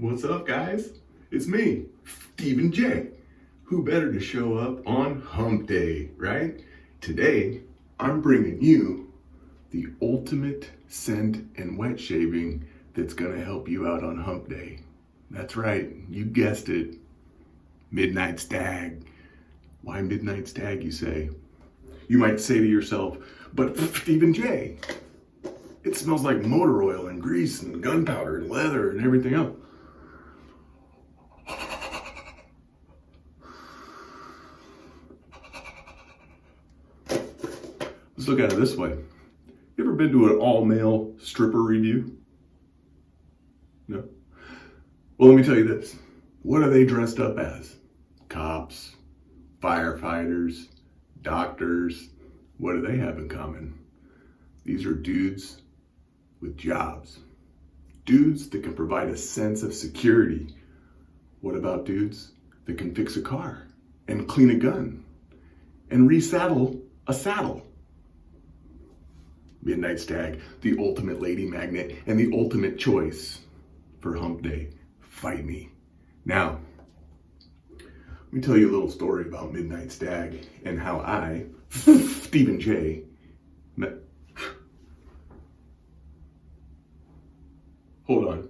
What's up, guys? It's me, Stephen J. Who better to show up on Hump Day, right? Today, I'm bringing you the ultimate scent and wet shaving that's gonna help you out on Hump Day. That's right, you guessed it. Midnight Stag. Why Midnight Stag, you say? You might say to yourself, but Stephen J., it smells like motor oil and grease and gunpowder and leather and everything else. Let's look at it this way. You ever been to an all-male stripper review? No? Well, let me tell you this. What are they dressed up as? Cops, firefighters, doctors. What do they have in common? These are dudes with jobs. Dudes that can provide a sense of security. What about dudes that can fix a car and clean a gun and resaddle a saddle? Midnight Stag, the ultimate lady magnet and the ultimate choice for Hump Day. Fight me. Now, let me tell you a little story about Midnight Stag and how I, Stephen J., met. Hold on.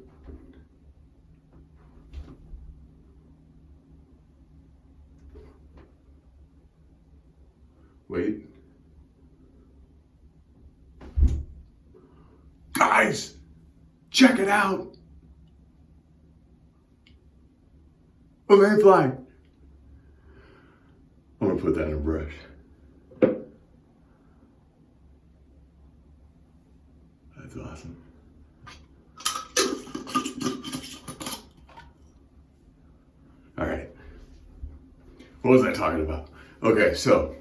Wait. Guys, check it out. A mayfly. I'm gonna put that in a brush. That's awesome. All right. What was I talking about? Okay, so.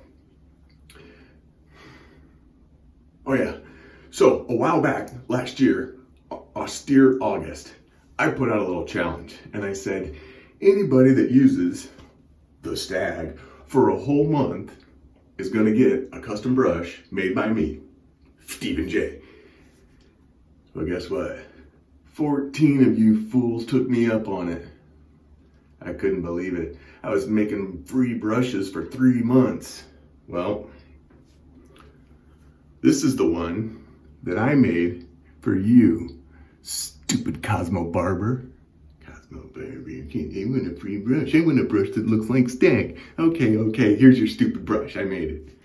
Oh yeah. So a while back, last year, austere August, I put out a little challenge and I said, anybody that uses the Stag for a whole month is gonna get a custom brush made by me, Stephen J. So guess what? 14 of you fools took me up on it. I couldn't believe it. I was making free brushes for 3 months. Well, this is the one that I made for you, stupid Cosmo Barber. Cosmo Barber, I want a free brush. I want a brush that looks like Stag. Okay, here's your stupid brush. I made it.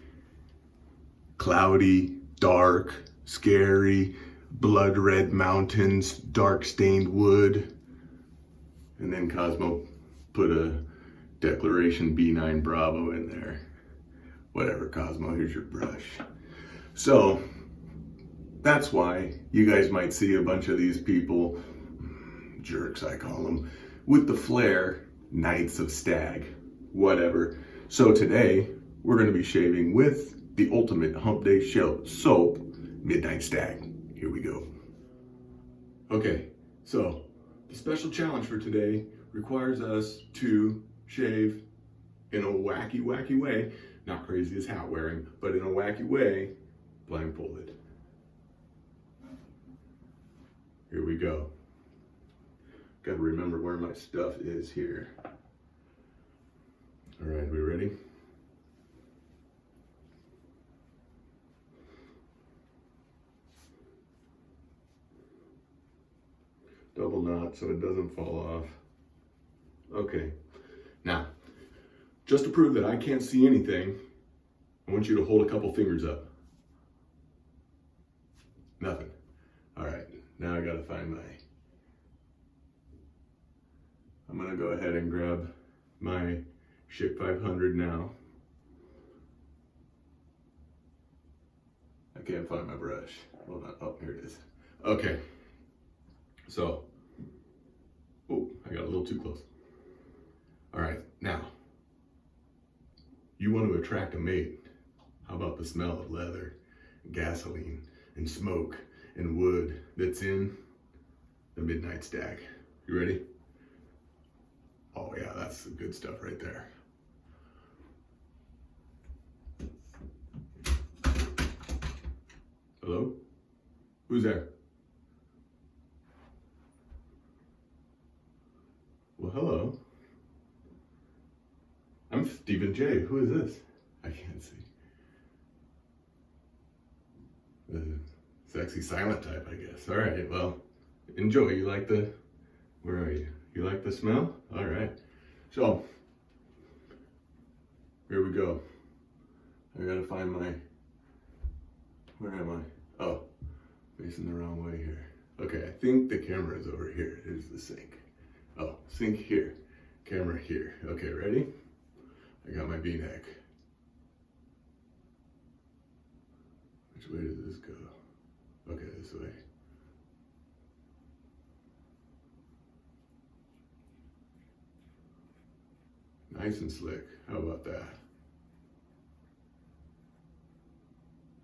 Cloudy, dark, scary, blood red mountains, dark stained wood. And then Cosmo put a declaration B9 Bravo in there. Whatever, Cosmo, here's your brush. So, that's why you guys might see a bunch of these people, jerks I call them, with the flare, Knights of Stag, whatever. So today, we're going to be shaving with the ultimate Hump Day soap, Midnight Stag. Here we go. Okay, so the special challenge for today requires us to shave in a wacky way, not crazy as hat wearing, but in a wacky way, blindfolded. Here we go. Gotta remember where my stuff is here. All right, we ready? Double knot so it doesn't fall off. Okay, now, just to prove that I can't see anything, I want you to hold a couple fingers up. Nothing. All right, now I gotta find I'm gonna go ahead and grab my Schick 500 now. I can't find my brush. Hold on, oh, here it is. Okay, so, oh, I got a little too close. All right, now, you want to attract a mate. How about the smell of leather, gasoline, and smoke, and wood that's in the Midnight Stag? You ready? Oh yeah, that's the good stuff right there. Hello? Who's there? Well, hello. I'm Stephen J. Who is this? I can't see. The sexy silent type, I guess. All right, well, enjoy. You like the, where are you? You like the smell? All right. So, here we go. I gotta find my, where am I? Oh, facing the wrong way here. Okay, I think the camera is over here. Here's the sink. Oh, sink here, camera here. Okay, ready? I got my V-neck. Which way does this go? Okay, this way. Nice and slick. How about that?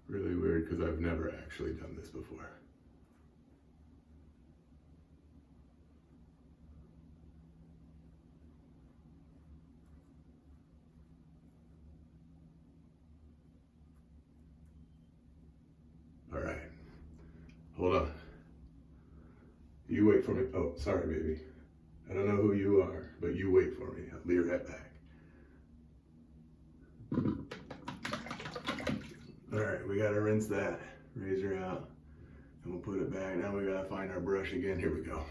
Really weird because I've never actually done this before. All right, hold on. You wait for me. Oh, sorry, baby. I don't know who you are, but you wait for me. I'll be right back. All right, we gotta rinse that razor out and we'll put it back. Now we gotta find our brush again. Here we go.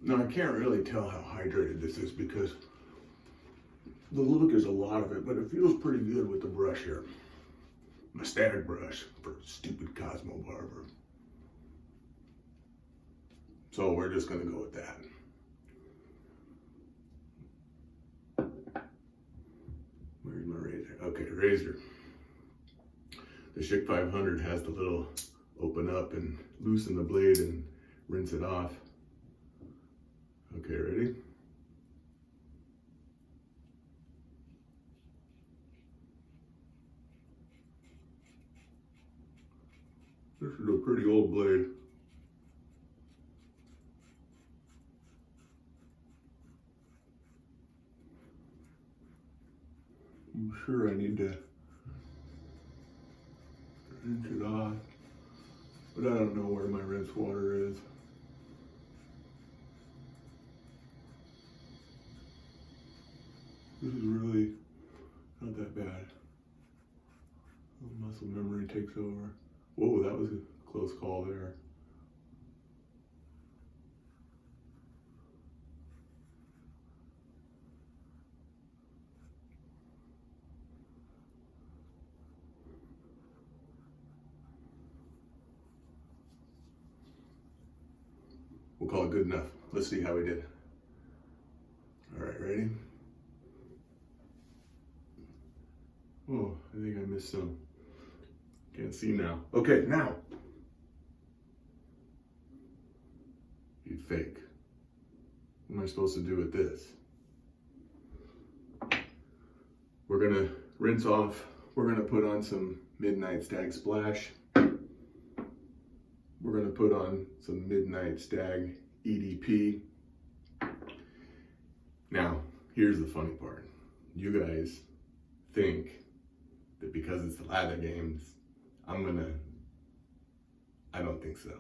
Now I can't really tell how hydrated this is because the look is a lot of it, but it feels pretty good with the brush here. My standard brush for stupid Cosmo barber. So we're just gonna go with that. Where's my razor? Okay, razor. The Schick 500 has the little open up and loosen the blade and rinse it off. Okay, ready? This is a pretty old blade. I'm sure I need to rinse it off, but I don't know where my rinse water is. This is really not that bad. Muscle memory takes over. Whoa, that was a close call there. We'll call it good enough. Let's see how we did. All right, ready? Oh, I think I missed some. Can't see now. Okay, now. You fake. What am I supposed to do with this? We're gonna rinse off. We're gonna put on some Midnight Stag Splash. We're gonna put on some Midnight Stag EDP. Now, here's the funny part. You guys think that because it's the Lather games, I don't think so.